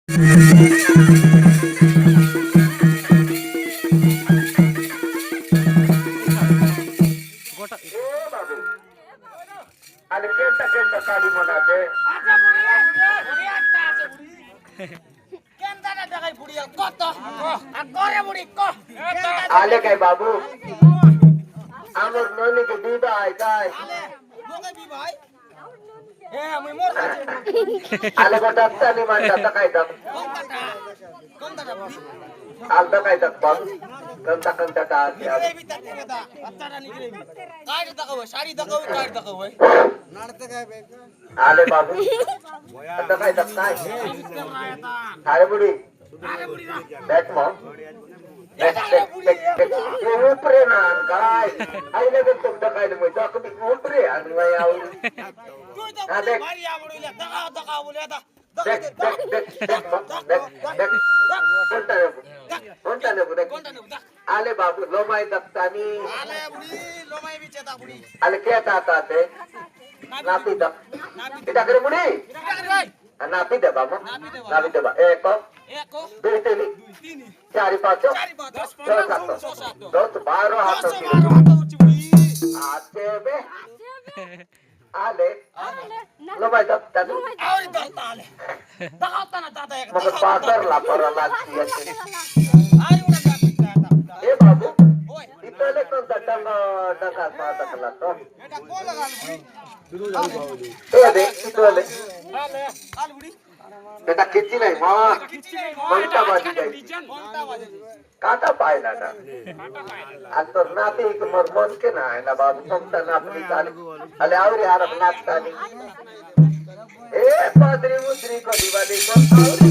आणि Kenta Kenta sari म्हणाते आले काय बाबू आमर नोनी के दीदा आहे काय आले का डबतानी म्हणतात काय डब आलता काय डब कंटा कंटा टाक आले बाबू आता काय डब काय थाळे बुडी बैठ मग उपरे ना काय आईने पण तुमचं काय नाही तुम्ही उपरे आणि बाई आवडी आले बाबू लोमाई दत्तानी आले क्या आता ते नापी करे मुडी नापी दे बाबा नापी दे बा एक दुई तीन चार पाँच छह सात 10 12 हाथ आते बे आले लोमाई दत्तानी मग पाकर लापर लागती ए बाबू इतले कोणता डंगा पाटकला तो दे इतले बेटा किती नाही मग बाजी जाई काटा पाहिला ना आणि तो नाते एक मन के ना है ना बाबू समता नापली चाली अले आवरी हारप नाचतानी ए पादरी मुद्री कधी वाली कोण आवरी